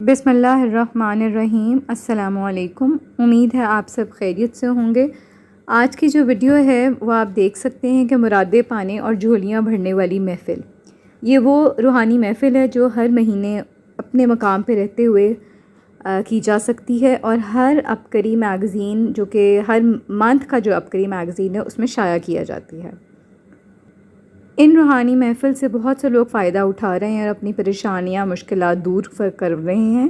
بسم اللہ الرحمن الرحیم۔ السلام علیکم۔ امید ہے آپ سب خیریت سے ہوں گے۔ آج کی جو ویڈیو ہے وہ آپ دیکھ سکتے ہیں کہ مرادیں پانے اور جھولیاں بھرنے والی محفل، یہ وہ روحانی محفل ہے جو ہر مہینے اپنے مقام پہ رہتے ہوئے کی جا سکتی ہے، اور ہر عبقری میگزین جو کہ ہر منتھ کا جو عبقری میگزین ہے اس میں شائع کیا جاتی ہے۔ ان روحانی محفل سے بہت سے لوگ فائدہ اٹھا رہے ہیں اور اپنی پریشانیاں مشکلات دور کر رہے ہیں۔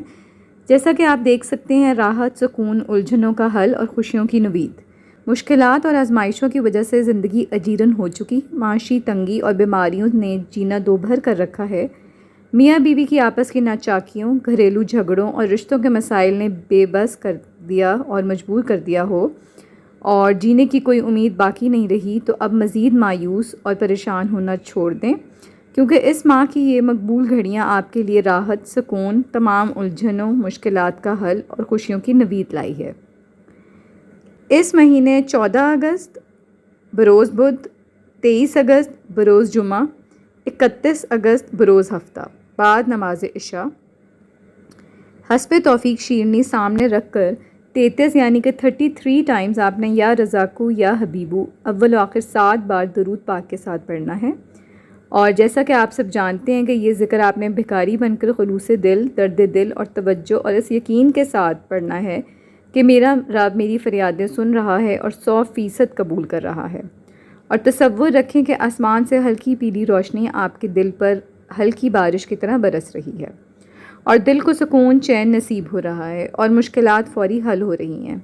جیسا کہ آپ دیکھ سکتے ہیں، راحت، سکون، الجھنوں کا حل اور خوشیوں کی نوید۔ مشکلات اور آزمائشوں کی وجہ سے زندگی اجیرن ہو چکی، معاشی تنگی اور بیماریوں نے جینا دو بھر کر رکھا ہے۔ میاں بیوی کی آپس کی ناچاکیوں، گھریلو جھگڑوں اور رشتوں کے مسائل نے بے بس کر دیا اور مجبور کر دیا ہو، اور جینے کی کوئی امید باقی نہیں رہی، تو اب مزید مایوس اور پریشان ہونا چھوڑ دیں، کیونکہ اس ماہ کی یہ مقبول گھڑیاں آپ کے لیے راحت، سکون، تمام الجھنوں، مشکلات کا حل اور خوشیوں کی نوید لائی ہے۔ اس مہینے 14 اگست بروز بدھ، 23 اگست بروز جمعہ، 31 اگست بروز ہفتہ بعد نماز عشاء، حسب توفیق شیرنی سامنے رکھ کر 33 یعنی کہ 33 ٹائمز آپ نے یا رزاقو یا حبیبو اول و آخر 7 بار درود پاک کے ساتھ پڑھنا ہے۔ اور جیسا کہ آپ سب جانتے ہیں کہ یہ ذکر آپ نے بھکاری بن کر خلوص دل، درد دل اور توجہ اور اس یقین کے ساتھ پڑھنا ہے کہ میرا رب میری فریادیں سن رہا ہے اور 100% قبول کر رہا ہے۔ اور تصور رکھیں کہ آسمان سے ہلکی پیلی روشنی آپ کے دل پر ہلکی بارش کی طرح برس رہی ہے، اور دل کو سکون چین نصیب ہو رہا ہے اور مشکلات فوری حل ہو رہی ہیں۔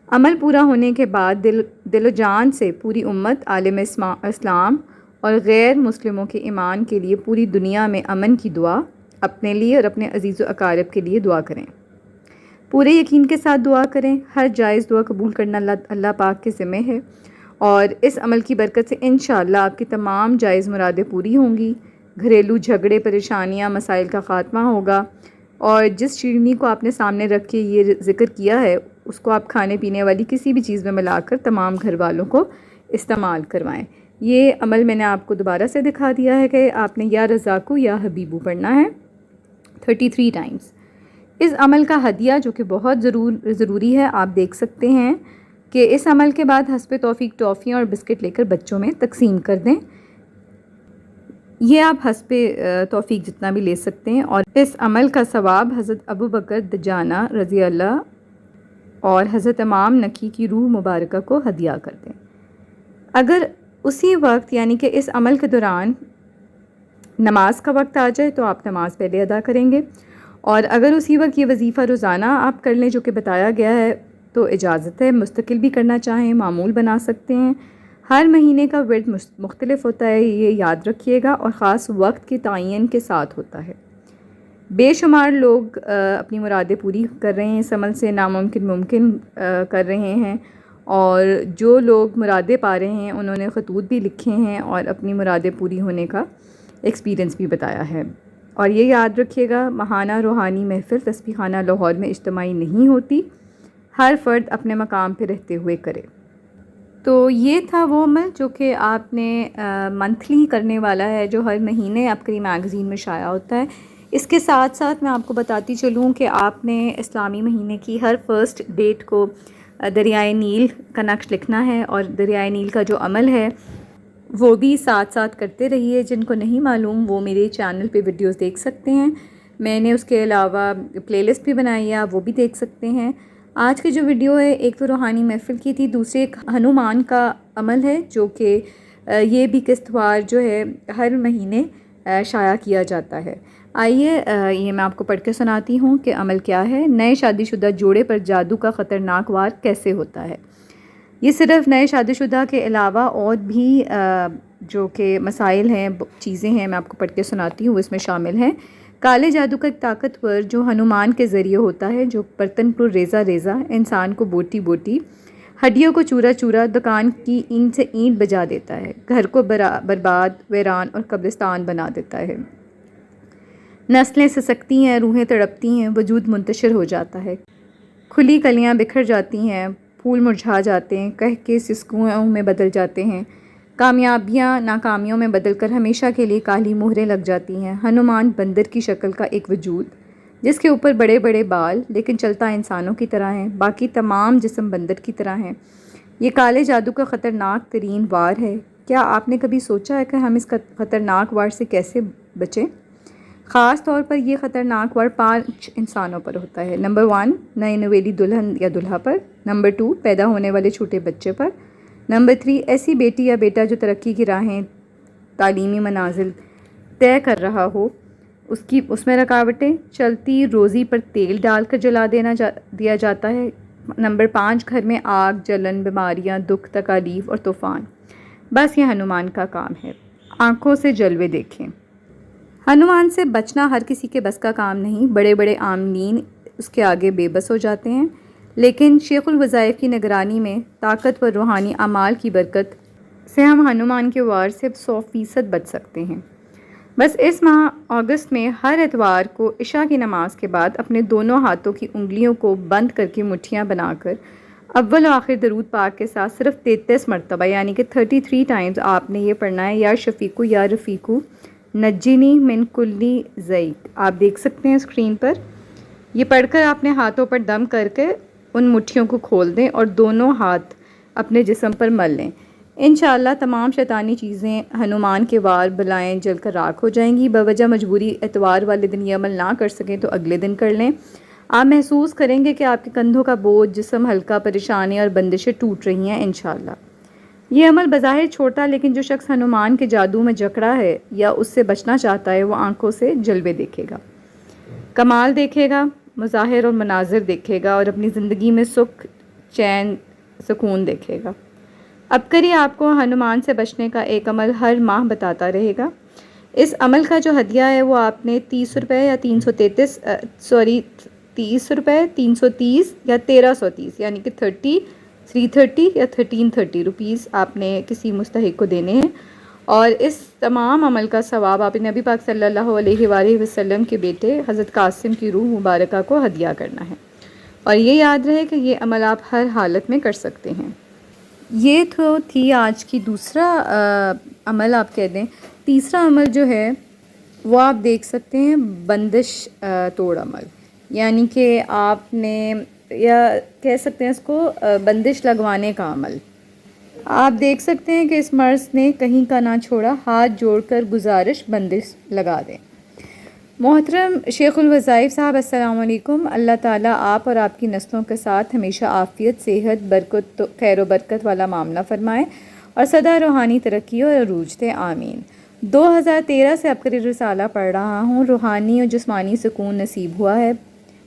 عمل پورا ہونے کے بعد دل و جان سے پوری امت، عالم اسلام اور غیر مسلموں کے ایمان کے لیے پوری دنیا میں امن کی دعا، اپنے لیے اور اپنے عزیز و اقارب کے لیے دعا کریں۔ پورے یقین کے ساتھ دعا کریں، ہر جائز دعا قبول کرنا اللہ پاک کے ذمہ ہے، اور اس عمل کی برکت سے انشاءاللہ آپ کی تمام جائز مرادیں پوری ہوں گی، گھریلو جھگڑے، پریشانیاں، مسائل کا خاتمہ ہوگا، اور جس شیرنی کو آپ نے سامنے رکھ کے یہ ذکر کیا ہے اس کو آپ کھانے پینے والی کسی بھی چیز میں ملا کر تمام گھر والوں کو استعمال کروائیں۔ یہ عمل میں نے آپ کو دوبارہ سے دکھا دیا ہے کہ آپ نے یا رزاقو یا حبیبو پڑھنا ہے 33 ٹائمز۔ اس عمل کا ہدیہ جو کہ بہت ضروری ہے، آپ دیکھ سکتے ہیں کہ اس عمل کے بعد حسب توفیق ٹافیاں اور بسکٹ لے کر بچوں میں تقسیم کر دیں۔ یہ آپ حسب توفیق جتنا بھی لے سکتے ہیں، اور اس عمل کا ثواب حضرت ابو بکر دجانہ رضی اللہ اور حضرت امام نکی کی روح مبارکہ کو ہدیہ کر دیں۔ اگر اسی وقت یعنی کہ اس عمل کے دوران نماز کا وقت آ جائے تو آپ نماز پہلے ادا کریں گے، اور اگر اسی وقت یہ وظیفہ روزانہ آپ کر لیں جو کہ بتایا گیا ہے تو اجازت ہے، مستقل بھی کرنا چاہیں معمول بنا سکتے ہیں۔ ہر مہینے کا ورد مختلف ہوتا ہے، یہ یاد رکھیے گا، اور خاص وقت کے تعین کے ساتھ ہوتا ہے۔ بے شمار لوگ اپنی مرادیں پوری کر رہے ہیں، اس عمل سے ناممکن ممکن کر رہے ہیں، اور جو لوگ مرادیں پا رہے ہیں انہوں نے خطوط بھی لکھے ہیں اور اپنی مرادیں پوری ہونے کا ایکسپیرینس بھی بتایا ہے۔ اور یہ یاد رکھیے گا، ماہانہ روحانی محفل تسبیح خانہ لاہور میں اجتماعی نہیں ہوتی، ہر فرد اپنے مقام پہ رہتے ہوئے کرے۔ تو یہ تھا وہ عمل جو کہ آپ نے منتھلی کرنے والا ہے، جو ہر مہینے عبقری میگزین میں شائع ہوتا ہے۔ اس کے ساتھ ساتھ میں آپ کو بتاتی چلوں کہ آپ نے اسلامی مہینے کی ہر فرسٹ ڈیٹ کو دریائے نیل کا نقش لکھنا ہے، اور دریائے نیل کا جو عمل ہے وہ بھی ساتھ ساتھ کرتے رہیے۔ جن کو نہیں معلوم وہ میرے چینل پہ ویڈیوز دیکھ سکتے ہیں، میں نے اس کے علاوہ پلے لسٹ بھی بنائی ہے، وہ بھی دیکھ سکتے ہیں۔ آج کی جو ویڈیو ہے ایک تو روحانی محفل کی تھی، دوسرے ایک ہنومان کا عمل ہے جو کہ یہ بھی قسطوار جو ہے ہر مہینے شائع کیا جاتا ہے۔ آئیے یہ میں آپ کو پڑھ کے سناتی ہوں کہ عمل کیا ہے۔ نئے شادی شدہ جوڑے پر جادو کا خطرناک وار کیسے ہوتا ہے۔ یہ صرف نئے شادی شدہ کے علاوہ اور بھی جو کہ مسائل ہیں، چیزیں ہیں، میں آپ کو پڑھ کے سناتی ہوں، اس میں شامل ہیں۔ کالے جادو کا ایک طاقتور جو ہنومان کے ذریعے ہوتا ہے، جو برتن کو ریزہ ریزہ، انسان کو بوٹی بوٹی، ہڈیوں کو چورا چورا، دکان کی اینٹ سے اینٹ بجا دیتا ہے، گھر کو برباد، ویران اور قبرستان بنا دیتا ہے۔ نسلیں سسکتی ہیں، روحیں تڑپتی ہیں، وجود منتشر ہو جاتا ہے، کھلی کلیاں بکھر جاتی ہیں، پھول مرجھا جاتے ہیں، کہہ کے سسکیوں میں بدل جاتے ہیں، کامیابیاں ناکامیوں میں بدل کر ہمیشہ کے لیے کالی مہریں لگ جاتی ہیں۔ ہنومان بندر کی شکل کا ایک وجود جس کے اوپر بڑے بڑے بال لیکن چلتا انسانوں کی طرح ہیں، باقی تمام جسم بندر کی طرح ہیں۔ یہ کالے جادو کا خطرناک ترین وار ہے۔ کیا آپ نے کبھی سوچا ہے کہ ہم اس خطرناک وار سے کیسے بچیں؟ خاص طور پر یہ خطرناک وار 5 انسانوں پر ہوتا ہے۔ نمبر 1، نئے نویلی دلہن یا دلہا پر۔ نمبر 2، پیدا ہونے والے چھوٹے بچے پر۔ نمبر 3، ایسی بیٹی یا بیٹا جو ترقی کی راہیں، تعلیمی منازل طے کر رہا ہو، اس میں رکاوٹیں۔ چلتی روزی پر تیل ڈال کر جلا دیا جاتا ہے۔ نمبر 5، گھر میں آگ، جلن، بیماریاں، دکھ، تکالیف اور طوفان۔ بس یہ ہنومان کا کام ہے۔ آنکھوں سے جلوے دیکھیں۔ ہنومان سے بچنا ہر کسی کے بس کا کام نہیں، بڑے بڑے عاملین اس کے آگے بے بس ہو جاتے ہیں، لیکن شیخ الوظائف کی نگرانی میں طاقتور روحانی اعمال کی برکت سے ہم ہنومان کے وار سے 100% بچ سکتے ہیں۔ بس اس ماہ اگست میں ہر اتوار کو عشاء کی نماز کے بعد اپنے دونوں ہاتھوں کی انگلیوں کو بند کر کے مٹھیاں بنا کر اول و آخر درود پاک کے ساتھ صرف 33 مرتبہ یعنی کہ 33 ٹائمز آپ نے یہ پڑھنا ہے، یا شفیقو یا رفیقو نجینی من کلی ضیق۔ آپ دیکھ سکتے ہیں اسکرین پر۔ یہ پڑھ کر اپنے ہاتھوں پر دم کر کے ان مٹھیوں کو کھول دیں اور دونوں ہاتھ اپنے جسم پر مل لیں۔ انشاءاللہ تمام شیطانی چیزیں، ہنومان کے وار، بلائیں جل کر راکھ ہو جائیں گی۔ بوجہ مجبوری اتوار والے دن یہ عمل نہ کر سکیں تو اگلے دن کر لیں۔ آپ محسوس کریں گے کہ آپ کے کندھوں کا بوجھ، جسم ہلکا، پریشانی اور بندشیں ٹوٹ رہی ہیں انشاءاللہ۔ یہ عمل بظاہر چھوٹا، لیکن جو شخص ہنومان کے جادو میں جکڑا ہے یا اس سے بچنا چاہتا ہے، وہ آنکھوں سے جلوے دیکھے گا، کمال دیکھے گا، مظاہر اور مناظر دیکھے گا، اور اپنی زندگی میں سکھ، چین، سکون دیکھے گا۔ اب کریے، آپ کو ہنومان سے بچنے کا ایک عمل ہر ماہ بتاتا رہے گا۔ اس عمل کا جو ہدیہ ہے وہ آپ نے 30 روپے یا 330 یا 1330 یعنی کہ 330 یا 1330 روپیز آپ نے کسی مستحق کو دینے ہیں، اور اس تمام عمل کا ثواب آپ نبی پاک صلی اللہ علیہ وآلہ وسلم کے بیٹے حضرت قاسم کی روح مبارکہ کو ہدیہ کرنا ہے۔ اور یہ یاد رہے کہ یہ عمل آپ ہر حالت میں کر سکتے ہیں۔ یہ تو تھی آج کی دوسرا عمل، آپ کہہ دیں۔ تیسرا عمل جو ہے وہ آپ دیکھ سکتے ہیں، بندش توڑ عمل، یعنی کہ آپ نے، یا کہہ سکتے ہیں اس کو بندش لگوانے کا عمل۔ آپ دیکھ سکتے ہیں کہ اس مرض نے کہیں کا نہ چھوڑا، ہاتھ جوڑ کر گزارش بندش لگا دیں۔ محترم شیخ الوظائف صاحب، السلام علیکم۔ اللہ تعالیٰ آپ اور آپ کی نسلوں کے ساتھ ہمیشہ عافیت، صحت، برکت، خیر و برکت والا معاملہ فرمائے اور سدا روحانی ترقی اور عروج دے، آمین۔ 2013 سے اب قرآن رسالہ پڑھ رہا ہوں، روحانی اور جسمانی سکون نصیب ہوا ہے۔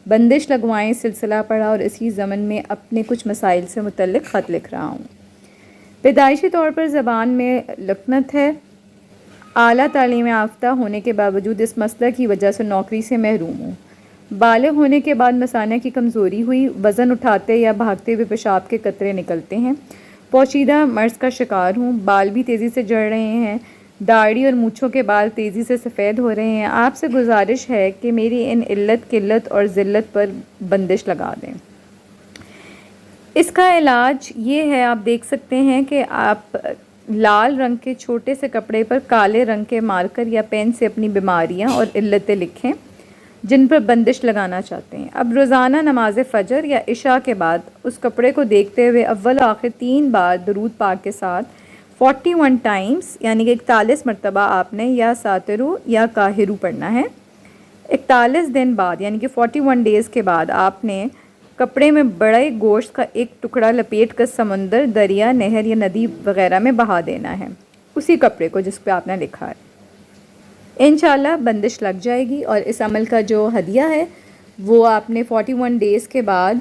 بندش لگوائیں سلسلہ پڑھا اور اسی ضمن میں اپنے کچھ مسائل سے متعلق خط لکھ رہا ہوں۔ پیدائشی طور پر زبان میں لکنت ہے، اعلیٰ تعلیم یافتہ ہونے کے باوجود اس مسئلہ کی وجہ سے نوکری سے محروم ہوں۔ بالغ ہونے کے بعد مثانہ کی کمزوری ہوئی، وزن اٹھاتے یا بھاگتے ہوئے پیشاب کے قطرے نکلتے ہیں۔ پوشیدہ مرض کا شکار ہوں، بال بھی تیزی سے جڑ رہے ہیں، داڑھی اور مونچھوں کے بال تیزی سے سفید ہو رہے ہیں۔ آپ سے گزارش ہے کہ میری ان علت، قلت اور ذلت پر بندش لگا دیں۔ اس کا علاج یہ ہے، آپ دیکھ سکتے ہیں کہ آپ لال رنگ کے چھوٹے سے کپڑے پر کالے رنگ کے مارکر یا پین سے اپنی بیماریاں اور علتیں لکھیں جن پر بندش لگانا چاہتے ہیں۔ اب روزانہ نماز فجر یا عشاء کے بعد اس کپڑے کو دیکھتے ہوئے اول و آخر 3 بار درود پاک کے ساتھ 41 ٹائمز یعنی کہ 41 مرتبہ آپ نے یا ساترو یا کاہرو پڑھنا ہے۔ 41 دن بعد یعنی کہ 41 ڈیز کے بعد آپ نے کپڑے میں بڑے گوشت کا ایک ٹکڑا لپیٹ کر سمندر، دریا، نہر یا ندی وغیرہ میں بہا دینا ہے، اسی کپڑے کو جس پہ آپ نے لکھا ہے۔ انشاءاللہ بندش لگ جائے گی۔ اور اس عمل کا جو ہدیہ ہے وہ آپ نے 41 ڈیز کے بعد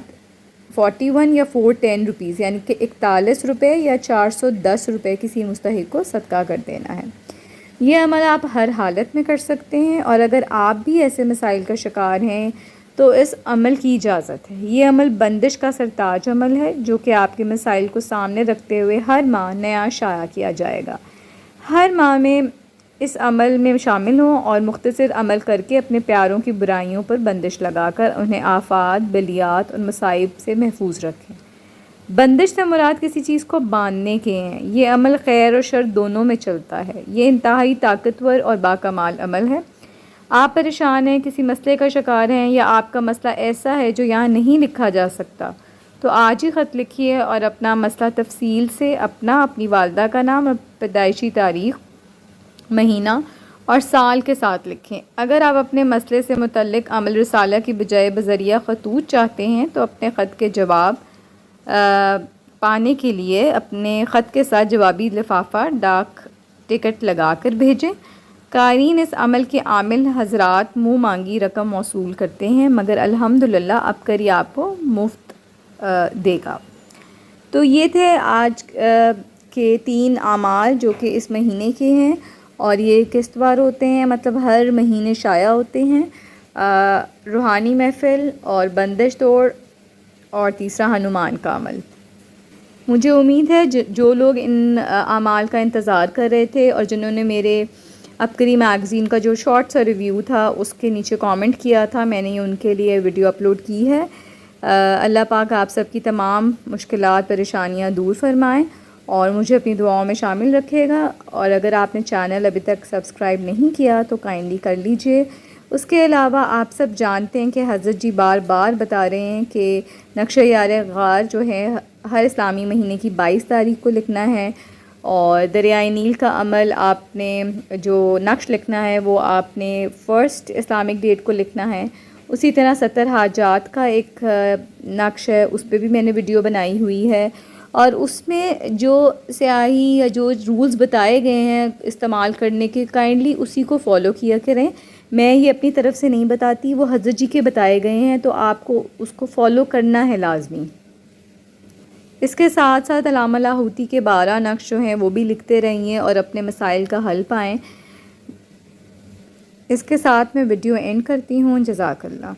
41 یا 410 روپیز یعنی کہ 41 روپے یا 410 روپے کسی مستحق کو صدقہ کر دینا ہے۔ یہ عمل آپ ہر حالت میں کر سکتے ہیں، اور اگر آپ بھی ایسے مسائل کا شکار ہیں تو اس عمل کی اجازت ہے۔ یہ عمل بندش کا سرتاج عمل ہے جو کہ آپ کے مسائل کو سامنے رکھتے ہوئے ہر ماہ نیا شائع کیا جائے گا۔ ہر ماہ میں اس عمل میں شامل ہوں اور مختصر عمل کر کے اپنے پیاروں کی برائیوں پر بندش لگا کر انہیں آفات، بلیات اور مصائب سے محفوظ رکھیں۔ بندش سے مراد کسی چیز کو باندھنے کے ہیں۔ یہ عمل خیر اور شر دونوں میں چلتا ہے۔ یہ انتہائی طاقتور اور باکمال عمل ہے۔ آپ پریشان ہیں، کسی مسئلے کا شکار ہیں، یا آپ کا مسئلہ ایسا ہے جو یہاں نہیں لکھا جا سکتا، تو آج ہی خط لکھیے اور اپنا مسئلہ تفصیل سے اپنی والدہ کا نام اور پیدائشی تاریخ، مہینہ اور سال کے ساتھ لکھیں۔ اگر آپ اپنے مسئلے سے متعلق عمل رسالہ کی بجائے بذریعہ خطوط چاہتے ہیں تو اپنے خط کے جواب پانے کے لیے اپنے خط کے ساتھ جوابی لفافہ ڈاک ٹکٹ لگا کر بھیجیں۔ قارئین اس عمل کے عامل حضرات منہ مانگی رقم موصول کرتے ہیں، مگر الحمدللہ اب کری آپ کو مفت دے گا۔ تو یہ تھے آج کے 3 اعمال جو کہ اس مہینے کے ہیں، اور یہ قسط وار ہوتے ہیں، مطلب ہر مہینے شائع ہوتے ہیں۔ روحانی محفل اور بندش توڑ اور تیسرا ہنومان کا عمل۔ مجھے امید ہے جو لوگ ان اعمال کا انتظار کر رہے تھے اور جنہوں نے میرے عبقری میگزین کا جو شارٹ سا ریویو تھا اس کے نیچے کامنٹ کیا تھا، میں نے ان کے لیے ویڈیو اپلوڈ کی ہے۔ اللہ پاک آپ سب کی تمام مشکلات پریشانیاں دور فرمائیں اور مجھے اپنی دعاؤں میں شامل رکھے گا۔ اور اگر آپ نے چینل ابھی تک سبسکرائب نہیں کیا تو کائنڈلی کر لیجئے۔ اس کے علاوہ آپ سب جانتے ہیں کہ حضرت جی بار بار بتا رہے ہیں کہ نقشہ یار غار جو ہے ہر اسلامی مہینے کی 22 تاریخ کو لکھنا ہے، اور دریائے نیل کا عمل آپ نے جو نقش لکھنا ہے وہ آپ نے 1 اسلامک ڈیٹ کو لکھنا ہے۔ اسی طرح 70 حاجات کا ایک نقش ہے، اس پہ بھی میں نے ویڈیو بنائی ہوئی ہے، اور اس میں جو سیاہی یا جو رولز بتائے گئے ہیں استعمال کرنے کے، کائنڈلی اسی کو فالو کیا کریں۔ میں یہ اپنی طرف سے نہیں بتاتی، وہ حضرت جی کے بتائے گئے ہیں، تو آپ کو اس کو فالو کرنا ہے لازمی۔ اس کے ساتھ ساتھ علامہ لاہوتی کے 12 نقش جو ہیں وہ بھی لکھتے رہیے اور اپنے مسائل کا حل پائیں۔ اس کے ساتھ میں ویڈیو اینڈ کرتی ہوں۔ جزاک اللہ۔